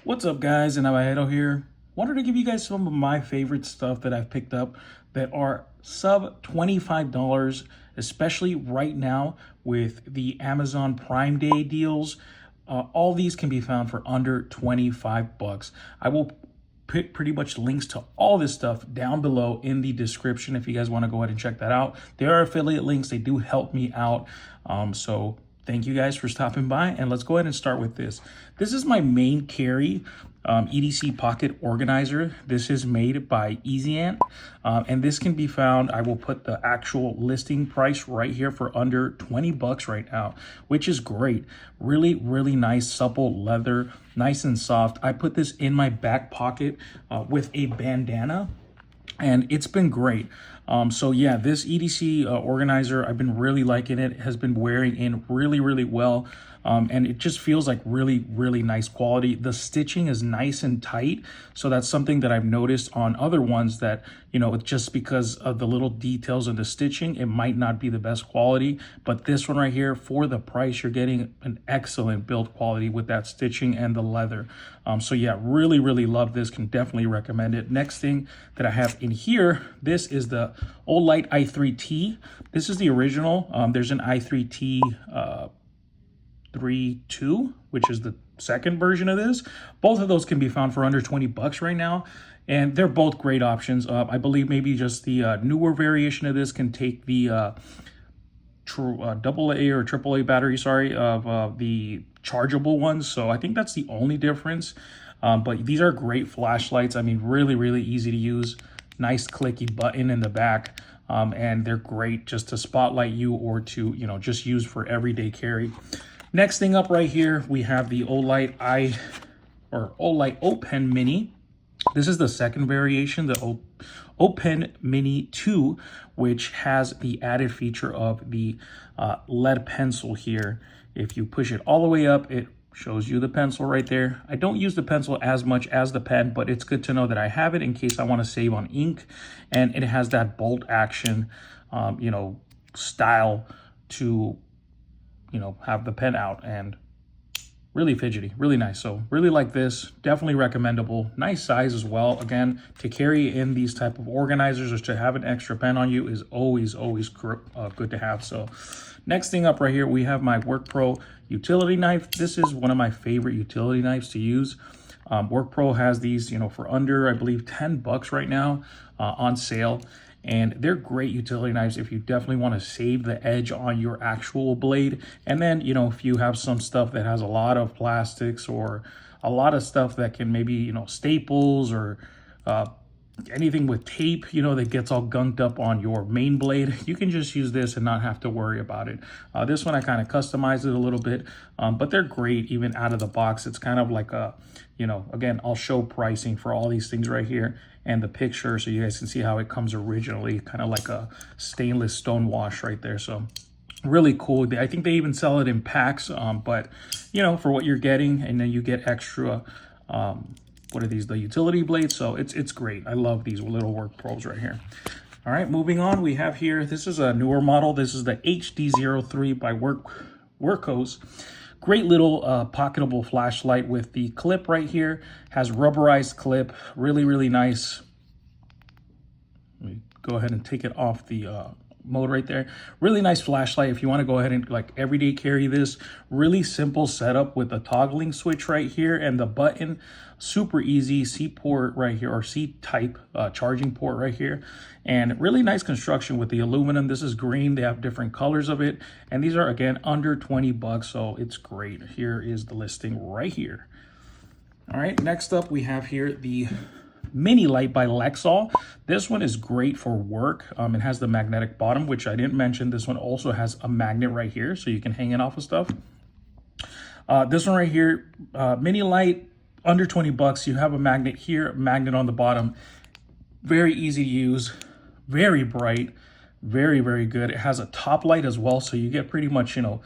What's up, guys? And Navajedo here. Wanted to give you guys some of my favorite stuff that I've picked up that are sub $25, especially right now with the Amazon Prime Day deals. All these can be found for under 25 bucks. I will put pretty much links to all this stuff down below in the description if you guys want to go ahead and check that out. There are affiliate links. They do help me out. So thank you guys for stopping by, and let's go ahead and start with this. This is my main carry EDC Pocket Organizer. This is made by EasyAnt, and this can be found, I will put the actual listing price right here, for under 20 bucks right now, which is great. Really, really nice, supple leather, nice and soft. I put this in my back pocket with a bandana, and it's been great. So yeah, this EDC organizer, I've been really liking it. It has been wearing in really, really well. And it just feels like really, really nice quality. The stitching is nice and tight. So that's something that I've noticed on other ones that, you know, just because of the little details of the stitching, it might not be the best quality. But this one right here, for the price, you're getting an excellent build quality with that stitching and the leather. So yeah, really, really love this. Can definitely recommend it. Next thing that I have in here, this is the Olight i3T. This is the original. There's an i3T 3.2, which is the second version of this. Both of those can be found for under 20 bucks right now, and they're both great options. I believe maybe just the newer variation of this can take the AA or AAA battery, sorry, of the chargeable ones. So I think that's the only difference. But these are great flashlights. I mean, really, really easy to use. Nice clicky button in the back. And they're great just to spotlight you, or to, you know, just use for everyday carry. Next thing up right here, we have the Olight Open Mini. This is the second variation, the Open Mini 2, which has the added feature of the lead pencil here. If you push it all the way up, it shows you the pencil right there. I don't use the pencil as much as the pen, but it's good to know that I have it in case I want to save on ink. And it has that bolt action, you know, style to, you know, have the pen out, and really fidgety, really nice. So really like this, definitely recommendable. Nice size as well. Again, to carry in these type of organizers or to have an extra pen on you is always good to have. So next thing up right here, we have my WorkPro Utility knife. This is one of my favorite utility knives to use. WorkPro has these, you know, for under, I believe, 10 bucks right now on sale. And they're great utility knives if you definitely want to save the edge on your actual blade. And then, you know, if you have some stuff that has a lot of plastics, or a lot of stuff that can maybe, you know, staples, or anything with tape, you know, that gets all gunked up on your main blade, you can just use this and not have to worry about it. This one I kind of customized it a little bit, but they're great even out of the box. It's kind of like a, you know, again, I'll show pricing for all these things right here and the picture so you guys can see how it comes originally, kind of like a stainless stone wash right there. So really cool. I think they even sell it in packs, but you know, for what you're getting, and then you get extra what are these, the utility blades. So it's great. I love these little WorkPros right here. All right, moving on, we have here, this is a newer model. This is the HD03 by WorkPro. Great little pocketable flashlight with the clip right here. Has rubberized clip, really, really nice. Let me go ahead and take it off the mode right there. Really nice flashlight if you want to go ahead and like everyday carry this. Really simple setup with the toggling switch right here and the button. Super easy. C port right here, or C type charging port right here. And really nice construction with the aluminum. This is green. They have different colors of it, and these are again under 20 bucks, so it's great. Here is the listing right here. All right, next up we have here the Mini Light by Lexol. This one is great for work. It has the magnetic bottom, which I didn't mention. This one also has a magnet right here, so you can hang it off of stuff. This one right here, Mini Light, under 20 bucks. You have a magnet here, magnet on the bottom. Very easy to use, very bright, very, very good. It has a top light as well, so you get pretty much, you know,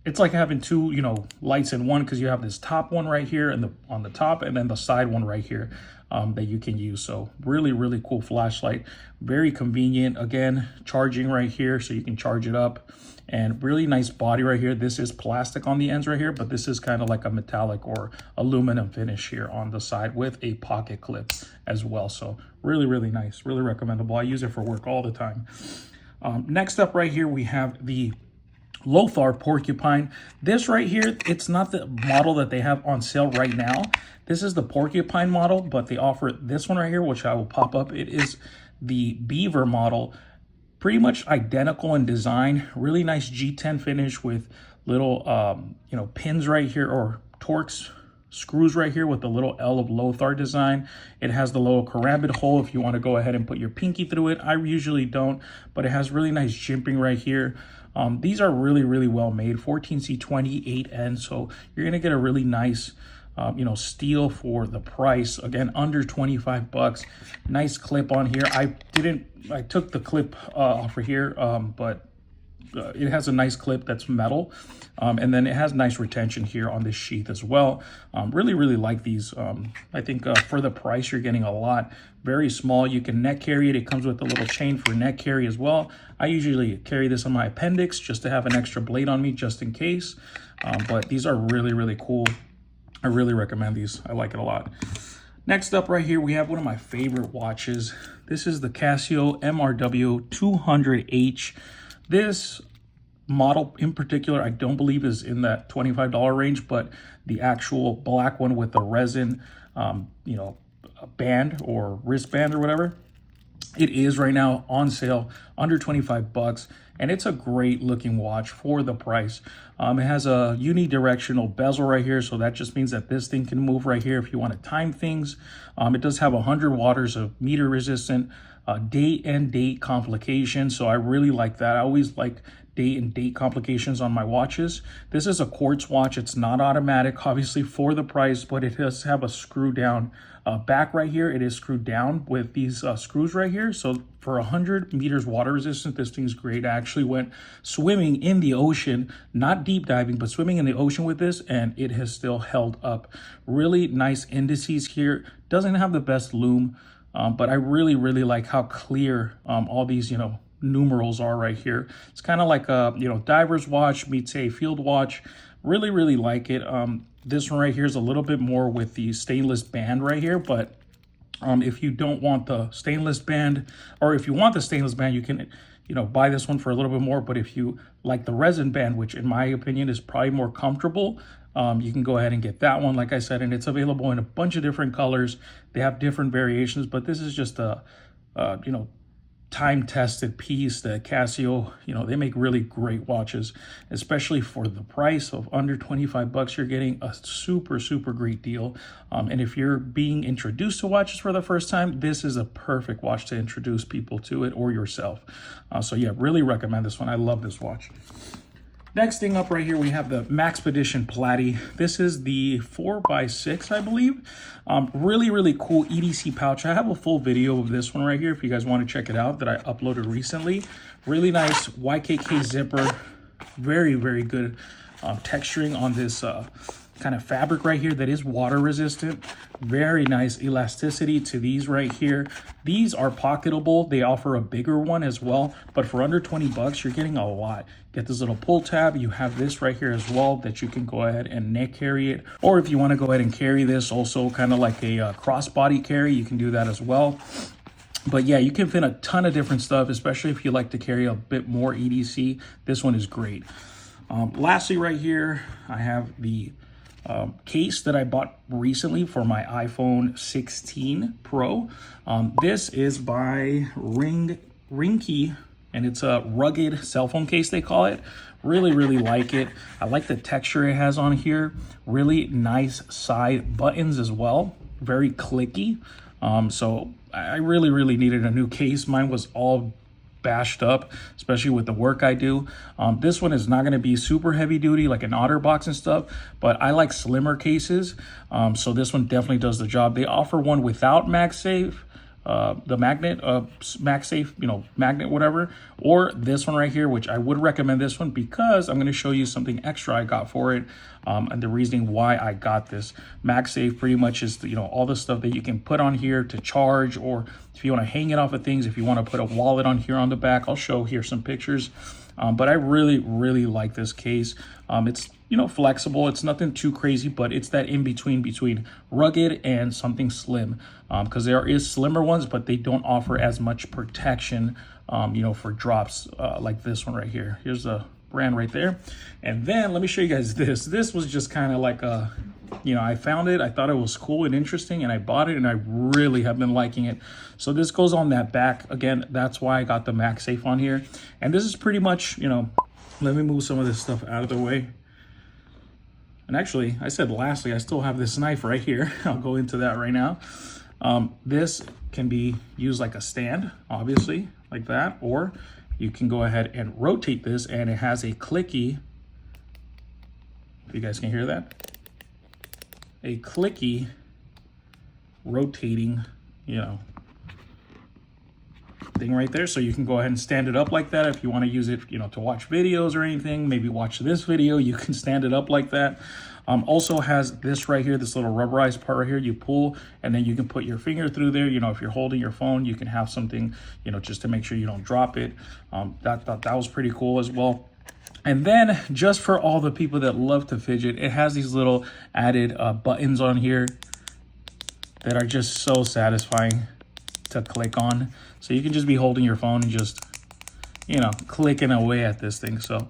it's like having two, you know, lights in one, because you have this top one right here and on the top, and then the side one right here that you can use. So really, really cool flashlight. Very convenient. Again, charging right here, so you can charge it up. And really nice body right here. This is plastic on the ends right here, but this is kind of like a metallic or aluminum finish here on the side with a pocket clip as well. So really, really nice, really recommendable. I use it for work all the time. Next up right here, we have the Lothar Porcupine. This right here, it's not the model that they have on sale right now. This is the Porcupine model, but they offer this one right here, which I will pop up. It is the Beaver model. Pretty much identical in design. Really nice G10 finish with little, you know, pins right here, or Torx screws right here with the little L of Lothar design. It has the little karambit hole if you want to go ahead and put your pinky through it. I usually don't, but it has really nice jimping right here. These are really, really well made. 14C20 8N, so you're gonna get a really nice you know, steel for the price. Again, under 25 bucks. Nice clip on here. I took the clip off of here, but it has a nice clip that's metal. And then it has nice retention here on this sheath as well. Really, really like these. I think for the price, you're getting a lot. Very small. You can neck carry it. It comes with a little chain for neck carry as well. I usually carry this on my appendix just to have an extra blade on me just in case. But these are really, really cool. I really recommend these. I like it a lot. Next up right here, we have one of my favorite watches. This is the Casio MRW200H. This model in particular, I don't believe is in that $25 range, but the actual black one with the resin, you know, band or wristband or whatever, it is right now on sale under 25 bucks. And it's a great looking watch for the price. It has a unidirectional bezel right here, so that just means that this thing can move right here if you want to time things. It does have 100 watts of meter resistant date and date complication, so I really like that. I always like date and date complications on my watches. This is a quartz watch. It's not automatic, obviously, for the price, but it does have a screw down back right here. It is screwed down with these screws right here. So for 100 meters water resistant, this thing's great. I actually went swimming in the ocean, not deep diving, but swimming in the ocean with this, and it has still held up. Really nice indices here. Doesn't have the best lume, but I really, really like how clear all these, you know, numerals are right here. It's kind of like a, you know, diver's watch meets a field watch. Really, really like it. This one right here is a little bit more with the stainless band right here, but if you don't want the stainless band, or if you want the stainless band, you can, you know, buy this one for a little bit more. But if you like the resin band, which in my opinion is probably more comfortable, you can go ahead and get that one, like I said, and it's available in a bunch of different colors. They have different variations, but this is just a, you know, time-tested piece that Casio, you know, they make really great watches, especially for the price of under 25 bucks. You're getting a super, super great deal. And if you're being introduced to watches for the first time, this is a perfect watch to introduce people to it, or yourself. So yeah, really recommend this one. I love this watch. Next thing up right here, we have the MaxEdition Platty. This is the 4x6, I believe. Really, really cool EDC pouch. I have a full video of this one right here if you guys want to check it out, that I uploaded recently. Really nice YKK zipper. Very, very good texturing on this kind of fabric right here that is water resistant. Very nice elasticity to these right here. These are pocketable. They offer a bigger one as well, but for under 20 bucks, you're getting a lot. Get this little pull tab. You have this right here as well that you can go ahead and neck carry it. Or if you want to go ahead and carry this also kind of like a crossbody carry, you can do that as well. But yeah, you can fit a ton of different stuff, especially if you like to carry a bit more EDC. This one is great. Lastly, right here, I have the case that I bought recently for my iPhone 16 Pro. This is by Ringkey, and it's a rugged cell phone case, they call it. Really, really like it. I like the texture it has on here. Really nice side buttons as well. Very clicky. So I really, really needed a new case. Mine was all bashed up, especially with the work I do. This one is not going to be super heavy duty like an OtterBox and stuff, but I like slimmer cases. So this one definitely does the job. They offer one without MagSafe, the magnet, MagSafe, you know, magnet, whatever, or this one right here, which I would recommend this one because I'm going to show you something extra I got for it, and the reasoning why I got this. MagSafe pretty much is, you know, all the stuff that you can put on here to charge, or if you want to hang it off of things, if you want to put a wallet on here on the back. I'll show here some pictures, but I really like this case. It's, you know, flexible. It's nothing too crazy, but it's that in between rugged and something slim, because there is slimmer ones, but they don't offer as much protection, you know, for drops like this one right here. Here's the brand right there. And then let me show you guys this. This was just kind of like a, you know, I found it, I thought it was cool and interesting, and I bought it, and I really have been liking it. So this goes on that back. Again, that's why I got the MagSafe on here. And this is pretty much, you know, let me move some of this stuff out of the way. And actually, I said lastly, I still have this knife right here. I'll go into that right now. This can be used like a stand, obviously, like that. Or you can go ahead and rotate this, and it has a clicky, if you guys can hear that, a clicky rotating, you know, thing right there. So you can go ahead and stand it up like that if you want to use it, you know, to watch videos or anything. Maybe watch this video, you can stand it up like that. Also has this right here, this little rubberized part right here. You pull, and then you can put your finger through there. You know, if you're holding your phone, you can have something, you know, just to make sure you don't drop it. That was pretty cool as well. And then just for all the people that love to fidget, it has these little added buttons on here that are just so satisfying to click on. So you can just be holding your phone and just, you know, clicking away at this thing. So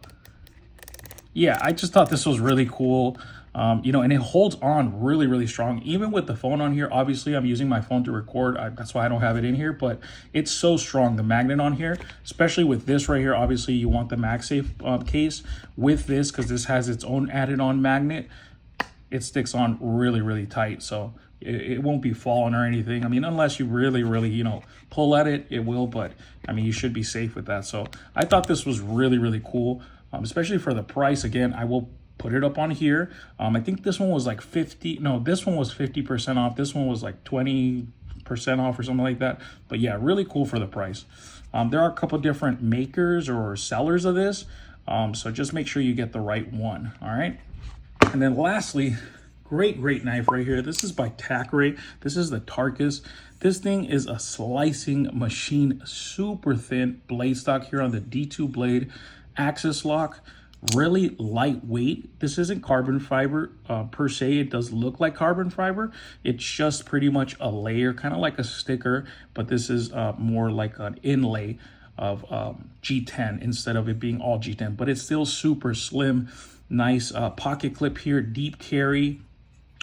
yeah, I just thought this was really cool. You know, and it holds on really strong, even with the phone on here. Obviously, I'm using my phone to record. That's why I don't have it in here, but it's so strong, the magnet on here, especially with this right here. Obviously, you want the MagSafe case with this, because this has its own added on magnet. It sticks on really tight, so it won't be falling or anything. I mean, unless you really, you know, pull at it, it will, but I mean, you should be safe with that. So I thought this was really cool, especially for the price. Again, I will put it up on here. I think this one was like this one was 50% off. This one was like 20% off or something like that. But yeah, really cool for the price. There are a couple different makers or sellers of this, so just make sure you get the right one. All right. And then lastly, great knife right here. This is by Tacray. This is the Tarus. This thing is a slicing machine, super thin blade stock here on the D2 blade, axis lock, really lightweight. This isn't carbon fiber per se. It does look like carbon fiber. It's just pretty much a layer, kind of like a sticker, but this is more like an inlay of G10 instead of it being all G10, but it's still super slim. Nice pocket clip here, deep carry.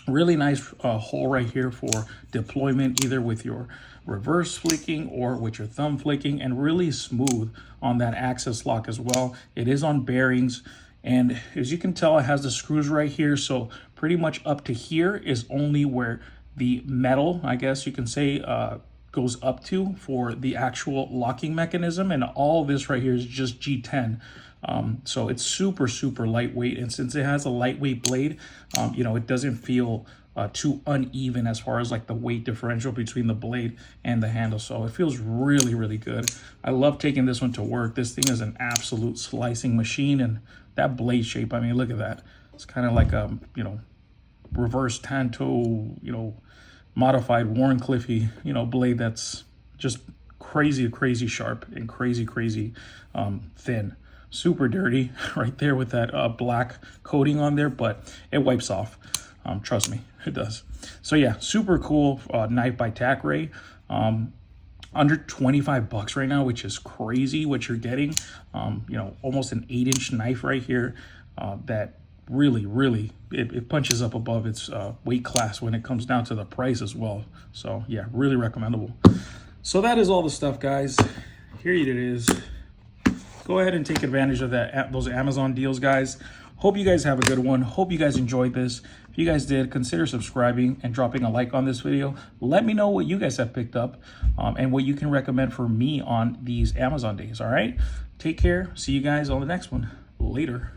Really nice hole right here for deployment, either with your reverse flicking or with your thumb flicking, and really smooth on that axis lock as well. It is on bearings, and as you can tell, it has the screws right here. So pretty much up to here is only where the metal, I guess you can say, goes up to for the actual locking mechanism, and all this right here is just G10. So it's super lightweight, and since it has a lightweight blade, you know, it doesn't feel too uneven as far as like the weight differential between the blade and the handle. So it feels really good. I love taking this one to work. This thing is an absolute slicing machine, and that blade shape, I mean, look at that. It's kind of like a, you know, reverse Tanto, you know, modified Warren Cliffy, you know, blade that's just crazy sharp and crazy thin. Super dirty right there with that black coating on there, but it wipes off. Trust me, it does. So yeah, super cool knife by Tacray. Under 25 bucks right now, which is crazy what you're getting. You know, almost an 8-inch knife right here that really it punches up above its weight class when it comes down to the price as well. So yeah, really recommendable. So that is all the stuff, guys. Here it is. Go ahead and take advantage of those Amazon deals, guys. Hope you guys have a good one. Hope you guys enjoyed this. If you guys did, consider subscribing and dropping a like on this video. Let me know what you guys have picked up and what you can recommend for me on these Amazon days, all right? Take care. See you guys on the next one. Later.